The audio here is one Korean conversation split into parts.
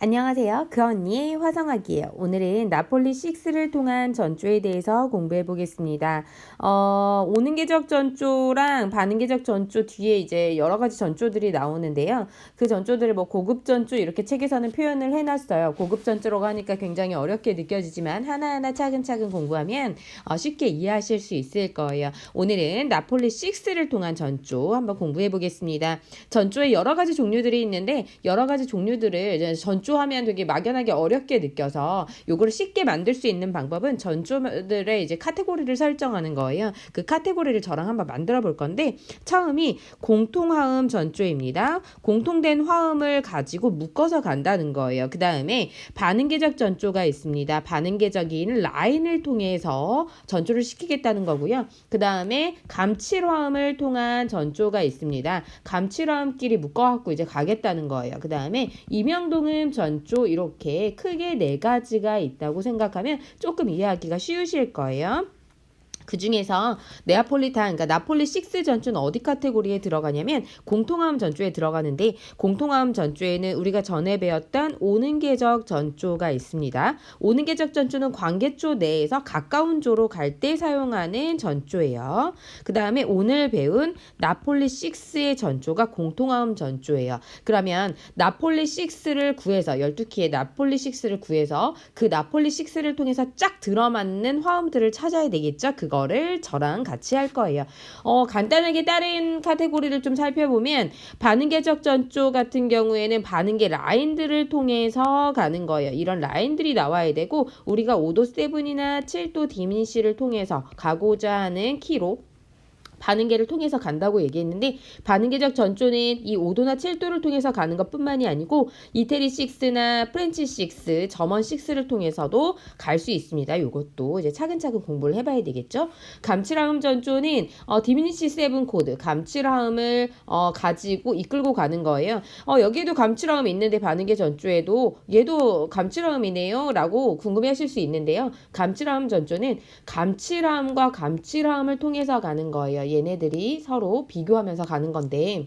안녕하세요. 그 언니의 화성학이에요. 오늘은 나폴리 6를 통한 전조에 대해서 공부해 보겠습니다. 오는 궤적 전조랑 반응 궤적 전조 뒤에 이제 여러 가지 전조들이 나오는데요. 그 전조들을 뭐 고급 전조 이렇게 책에서는 표현을 해놨어요. 고급 전조라고 하니까 굉장히 어렵게 느껴지지만 하나하나 차근차근 공부하면 쉽게 이해하실 수 있을 거예요. 오늘은 나폴리 6를 통한 전조 한번 공부해 보겠습니다. 전조에 여러 가지 종류들이 있는데 여러 가지 종류들을 이제 전조하면 되게 막연하게 어렵게 느껴서 요거를 쉽게 만들 수 있는 방법은 전조들의 이제 카테고리를 설정하는 거예요. 그 카테고리를 저랑 한번 만들어 볼 건데 처음이 공통화음 전조입니다. 공통된 화음을 가지고 묶어서 간다는 거예요. 그 다음에 반응계적 전조가 있습니다. 반응계적인 라인을 통해서 전조를 시키겠다는 거고요. 그 다음에 감칠화음을 통한 전조가 있습니다. 감칠화음끼리 묶어갖고 이제 가겠다는 거예요. 그 다음에 임영동음 전조 이렇게 크게 네 가지가 있다고 생각하면 조금 이해하기가 쉬우실 거예요. 그 중에서 네아폴리탄, 그러니까 나폴리 6 전조는 어디 카테고리에 들어가냐면 공통화음 전조에 들어가는데 공통화음 전조에는 우리가 전에 배웠던 오는계적 전조가 있습니다. 오는계적 전조는 관계조 내에서 가까운 조로 갈 때 사용하는 전조예요. 그 다음에 오늘 배운 나폴리 6의 전조가 공통화음 전조예요. 그러면 나폴리 6를 구해서 12키의 나폴리 6를 구해서 그 나폴리 6를 통해서 쫙 들어맞는 화음들을 찾아야 되겠죠. 그거를 저랑 같이 할 거예요. 간단하게 다른 카테고리를 좀 살펴보면 반응계적 전조 같은 경우에는 반응계 라인들을 통해서 가는 거예요. 이런 라인들이 나와야 되고 우리가 5도 7이나 7도 디미니시를 통해서 가고자 하는 키로 반응계를 통해서 간다고 얘기했는데 반응계적 전조는 이 5도나 7도를 통해서 가는 것뿐만이 아니고 이태리 6나 프렌치 6, 저먼 6를 통해서도 갈 수 있습니다. 이것도 이제 차근차근 공부를 해봐야 되겠죠. 감칠화음 전조는 디미니시 7 코드 감칠화음을 가지고 이끌고 가는 거예요. 여기에도 감칠화음 있는데 반응계 전조에도 얘도 감칠화음이네요 라고 궁금해하실 수 있는데요. 감칠화음 전조는 감칠화음과 감칠화음을 통해서 가는 거예요. 얘네들이 서로 비교하면서 가는 건데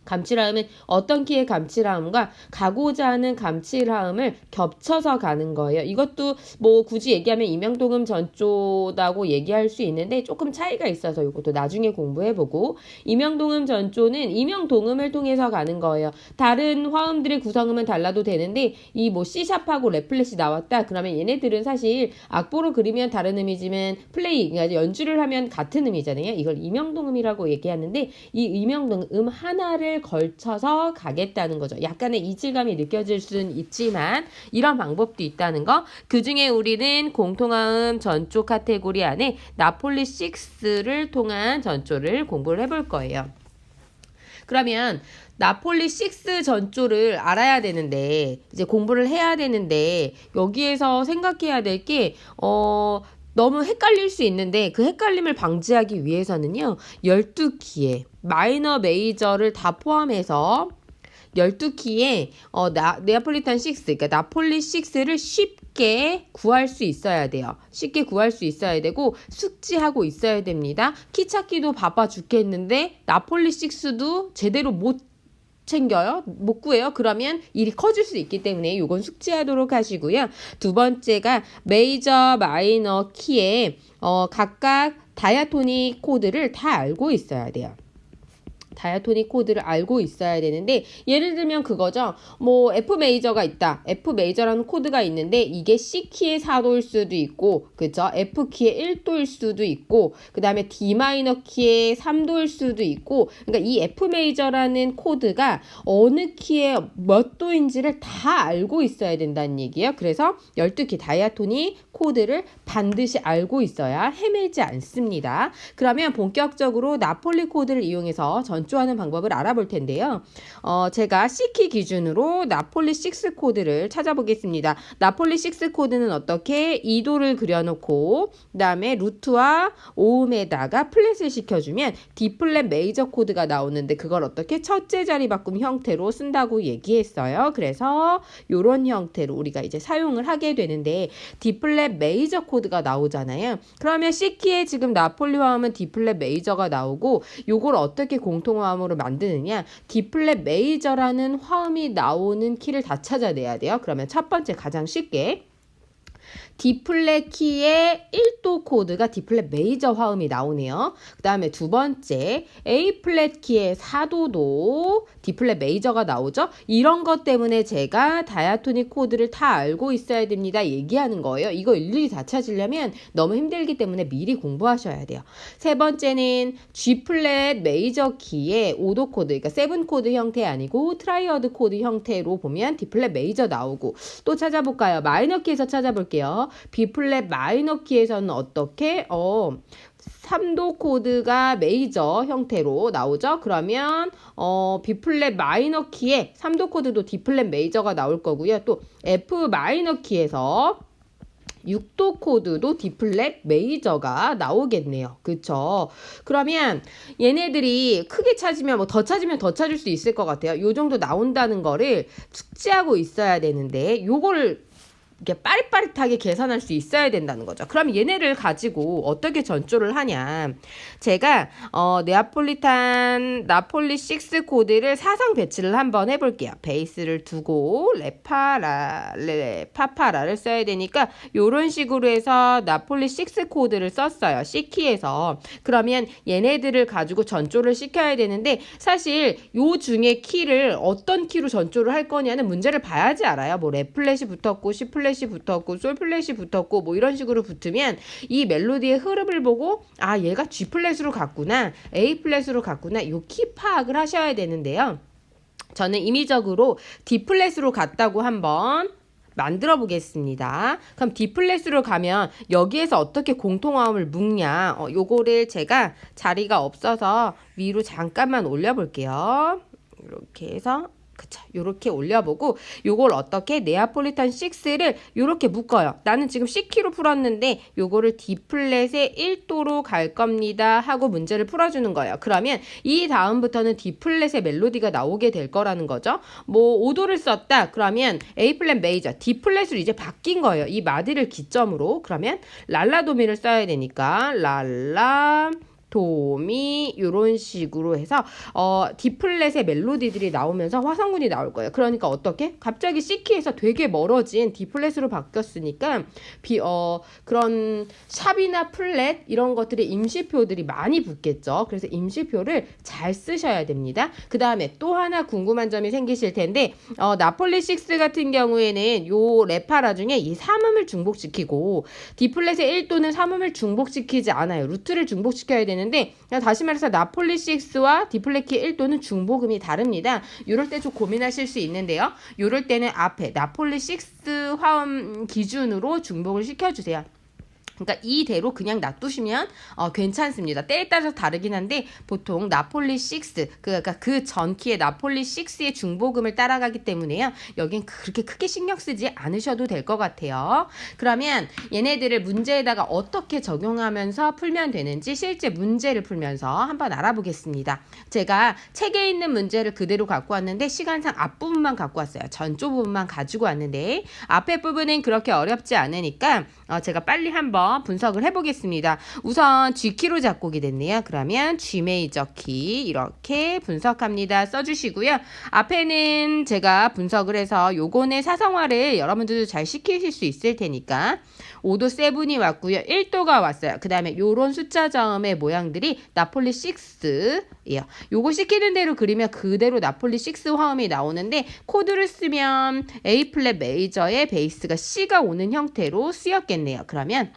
감칠화음은 어떤 키의 감칠화음과 가고자 하는 감칠화음을 겹쳐서 가는 거예요. 이것도 뭐 굳이 얘기하면 임영동음 전조라고 얘기할 수 있는데 조금 차이가 있어서 이것도 나중에 공부해보고 임영동음 전조는 임영동음을 통해서 가는 거예요. 다른 화음들의 구성음은 달라도 되는데 이 뭐 C샵하고 랩플랫이 나왔다 그러면 얘네들은 사실 악보로 그리면 다른 의미지만 플레이 그러니까 연주를 하면 같은 의미잖아요. 이걸 임영동음이라고 얘기하는데 이 임영동음 하나를 걸쳐서 가겠다는 거죠. 약간의 이질감이 느껴질 수는 있지만 이런 방법도 있다는 거. 그 중에 우리는 공통화음 전조 카테고리 안에 나폴리 6를 통한 전조를 공부를 해볼 거예요. 그러면 나폴리 6 전조를 알아야 되는데 이제 공부를 해야 되는데 여기에서 생각해야 될 게 너무 헷갈릴 수 있는데 그 헷갈림을 방지하기 위해서는요. 12키에 마이너 메이저를 다 포함해서 12키에 네아폴리탄 6, 그러니까 나폴리 6를 쉽게 구할 수 있어야 돼요. 쉽게 구할 수 있어야 되고 숙지하고 있어야 됩니다. 키 찾기도 바빠 죽겠는데 나폴리 6도 제대로 못 챙겨요? 못 구해요? 그러면 일이 커질 수 있기 때문에 이건 숙지하도록 하시고요. 두 번째가 메이저, 마이너 키에 각각 다이아토닉 코드를 다 알고 있어야 돼요. 다이아토닉 코드를 알고 있어야 되는데 예를 들면 그거죠. 뭐 F 메이저가 있다. F 메이저라는 코드가 있는데 이게 C 키의 4도일 수도 있고 그죠? F 키의 1도일 수도 있고 그 다음에 D 마이너 키의 3도일 수도 있고 그러니까 이 F 메이저라는 코드가 어느 키의 몇 도인지를 다 알고 있어야 된다는 얘기예요. 그래서 12키 다이아토닉 코드를 반드시 알고 있어야 헤매지 않습니다. 그러면 본격적으로 나폴리 코드를 이용해서 전조하는 방법을 알아볼 텐데요. 제가 C키 기준으로 나폴리 6 코드를 찾아보겠습니다. 나폴리 6 코드는 어떻게 2도를 그려놓고 그 다음에 루트와 오음에다가 플랫을 시켜주면 D 플랫 메이저 코드가 나오는데 그걸 어떻게 첫째 자리 바꿈 형태로 쓴다고 얘기했어요. 그래서 이런 형태로 우리가 이제 사용을 하게 되는데 D 플랫 메이저 코드가 나오잖아요. 그러면 C키에 지금 나폴리 화음은 D 플랫 메이저가 나오고 요걸 어떻게 공통 공통화음으로 만드느냐? D 플랫 메이저라는 화음이 나오는 키를 다 찾아내야 돼요. 그러면 첫 번째 가장 쉽게 D 플랫 키의 1도 코드가 D 플랫 메이저 화음이 나오네요. 그 다음에 두 번째 A 플랫 키의 4도도 D 플랫 메이저가 나오죠. 이런 것 때문에 제가 다이아토닉 코드를 다 알고 있어야 됩니다. 얘기하는 거예요. 이거 일일이 다 찾으려면 너무 힘들기 때문에 미리 공부하셔야 돼요. 세 번째는 G 플랫 메이저 키의 5도 코드, 그러니까 7 코드 형태 아니고 트라이어드 코드 형태로 보면 D 플랫 메이저 나오고, 또 찾아볼까요? 마이너 키에서 찾아볼게요. B 플랫 마이너 키에서는 어떻게? 3도 코드가 메이저 형태로 나오죠. 그러면 B 플랫 마이너 키에 3도 코드도 D 플랫 메이저가 나올 거고요. 또 F 마이너 키에서 6도 코드도 D 플랫 메이저가 나오겠네요. 그쵸? 그러면 얘네들이 크게 찾으면 뭐 더 찾으면 더 찾을 수 있을 것 같아요. 요 정도 나온다는 거를 숙지하고 있어야 되는데 요거를 이렇게 빠릿빠릿하게 계산할 수 있어야 된다는 거죠. 그럼 얘네를 가지고 어떻게 전조를 하냐. 제가 나폴리 6 코드를 사성 배치를 한번 해볼게요. 베이스를 두고 레파파라를 써야 되니까 이런 식으로 해서 나폴리 6 코드를 썼어요. C키에서. 그러면 얘네들을 가지고 전조를 시켜야 되는데 사실 요 중에 키를 어떤 키로 전조를 할 거냐는 문제를 봐야지 알아요. 뭐 레 플랫이 붙었고 C 플랫이 붙었고 솔 플랫이 붙었고 뭐 이런 식으로 붙으면 이 멜로디의 흐름을 보고 아 얘가 G 플랫으로 갔구나 A 플랫으로 갔구나 요 키 파악을 하셔야 되는데요. 저는 임의적으로 D 플랫으로 갔다고 한번 만들어 보겠습니다. 그럼 D 플랫으로 가면 여기에서 어떻게 공통화음을 묶냐, 요거를 제가 자리가 없어서 위로 잠깐만 올려 볼게요. 이렇게 해서 그쵸. 요렇게 올려보고 요걸 어떻게 네아폴리탄 6를 요렇게 묶어요. 나는 지금 C키로 풀었는데 요거를 D 플랫에 1도로 갈 겁니다 하고 문제를 풀어주는 거예요. 그러면 이 다음부터는 D 플랫의 멜로디가 나오게 될 거라는 거죠. 뭐 5도를 썼다. 그러면 A 플랫 메이저 D 플랫으로 이제 바뀐 거예요. 이 마디를 기점으로. 그러면 랄라도미를 써야 되니까 랄라 도미 이런 식으로 해서 D 플랫의 멜로디들이 나오면서 화성군이 나올 거예요. 그러니까 어떻게? 갑자기 C키에서 되게 멀어진 D 플랫으로 바뀌었으니까 그런 샵이나 플랫 이런 것들의 임시표들이 많이 붙겠죠. 그래서 임시표를 잘 쓰셔야 됩니다. 그 다음에 또 하나 궁금한 점이 생기실 텐데 나폴리 6 같은 경우에는 요 레파라 중에 이 3음을 중복시키고 D 플랫의 1도는 3음을 중복시키지 않아요. 루트를 중복시켜야 되는데 다시 말해서 나폴리 6와 D 플랫 키 1도는 중복음이 다릅니다. 이럴 때 좀 고민하실 수 있는데요. 이럴 때는 앞에 나폴리 6 화음 기준으로 중복을 시켜주세요. 그러니까 이대로 그냥 놔두시면 괜찮습니다. 때에 따라서 다르긴 한데 보통 나폴리 6 그러니까 그 전키의 나폴리 6의 중복음을 따라가기 때문에요. 여긴 그렇게 크게 신경 쓰지 않으셔도 될 것 같아요. 그러면 얘네들을 문제에다가 어떻게 적용하면서 풀면 되는지 실제 문제를 풀면서 한번 알아보겠습니다. 제가 책에 있는 문제를 그대로 갖고 왔는데 시간상 앞부분만 갖고 왔어요. 전조 부분만 가지고 왔는데 앞에 부분은 그렇게 어렵지 않으니까 제가 빨리 한번 분석을 해보겠습니다. 우선 G키로 작곡이 됐네요. 그러면 G 메이저 키 이렇게 분석합니다. 써주시고요. 앞에는 제가 분석을 해서 요거는 사성화를 여러분들도 잘 시키실 수 있을 테니까 5도 7이 왔고요. 1도가 왔어요. 그 다음에 요런 숫자 저음의 모양들이 나폴리 6예요. 요거 시키는 대로 그리면 그대로 나폴리 6 화음이 나오는데 코드를 쓰면 A 플랫 메이저의 베이스가 C가 오는 형태로 쓰였겠네요. 그러면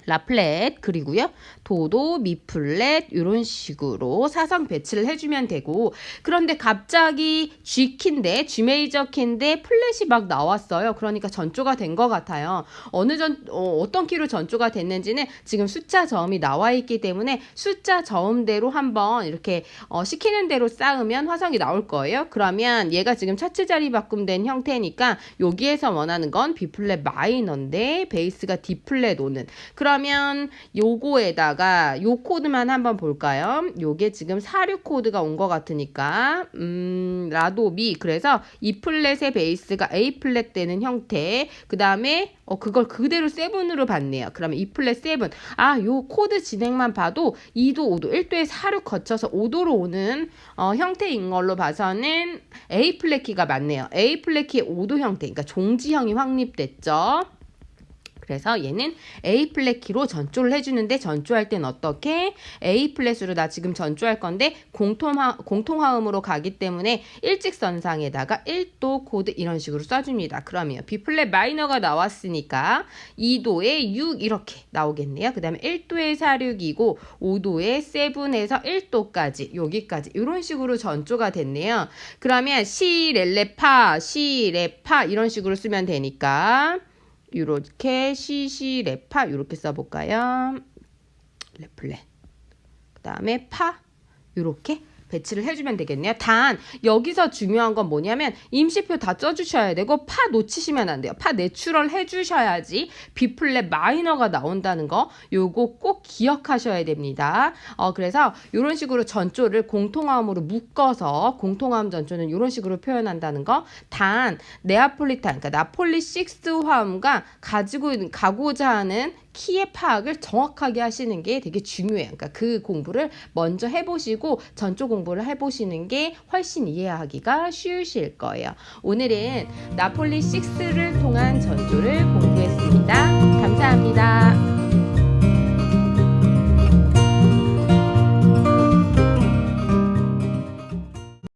라플랫 그리고요 도도 미플랫 이런 식으로 사성 배치를 해주면 되고, 그런데 갑자기 G키인데 G 메이저 키인데 플랫이 막 나왔어요. 그러니까 전조가 된 것 같아요. 어떤 키로 전조가 됐는지는 지금 숫자 저음이 나와 있기 때문에 숫자 저음대로 한번 이렇게 시키는 대로 쌓으면 화성이 나올 거예요. 그러면 얘가 지금 차트 자리 바꿈된 형태니까 여기에서 원하는 건 B 플랫 마이너인데 베이스가 D 플랫 오는, 그럼 그러면 요거에다가 요 코드만 한번 볼까요? 요게 지금 사류 코드가 온 것 같으니까 라도미 그래서 E 플랫의 베이스가 A 플랫 되는 형태 그 다음에 그걸 그대로 세븐으로 봤네요. 그러면 E 플랫 세븐 요 코드 진행만 봐도 2도 5도 1도의 사류 거쳐서 5도로 오는 형태인 걸로 봐서는 A 플랫 키가 맞네요. A 플랫 키의 5도 형태 그러니까 종지형이 확립됐죠. 그래서 얘는 A 플랫 키로 전조를 해주는데 전조할 땐 어떻게? A 플랫으로 나 지금 전조할 건데 공통화음으로 가기 때문에 일직선상에다가 1도 코드 이런 식으로 써줍니다. 그러면 B 플랫 마이너가 나왔으니까 2도에 6 이렇게 나오겠네요. 그 다음에 1도의 4, 6이고 5도의 7에서 1도까지 여기까지 이런 식으로 전조가 됐네요. 그러면 시, 렐레, 파, 시, 레, 파 이런 식으로 쓰면 되니까 요렇게 시시 레파 요렇게 써볼까요? 레플레 그 다음에 파 요렇게 배치를 해주면 되겠네요. 단 여기서 중요한 건 뭐냐면 임시표 다 써주셔야 되고 파 놓치시면 안 돼요. 파 내추럴 해주셔야지 B 플랫 마이너가 나온다는 거 요거 꼭 기억하셔야 됩니다. 그래서 이런 식으로 전조를 공통화음으로 묶어서 공통화음 전조는 이런 식으로 표현한다는 거. 단 네아폴리탄 그러니까 나폴리 6 화음과 가고자 하는 키의 파악을 정확하게 하시는 게 되게 중요해요. 그러니까 그 공부를 먼저 해보시고 전조 공부를 해보시는 게 훨씬 이해하기가 쉬우실 거예요. 오늘은 나폴리 6를 통한 전조를 공부했습니다. 감사합니다.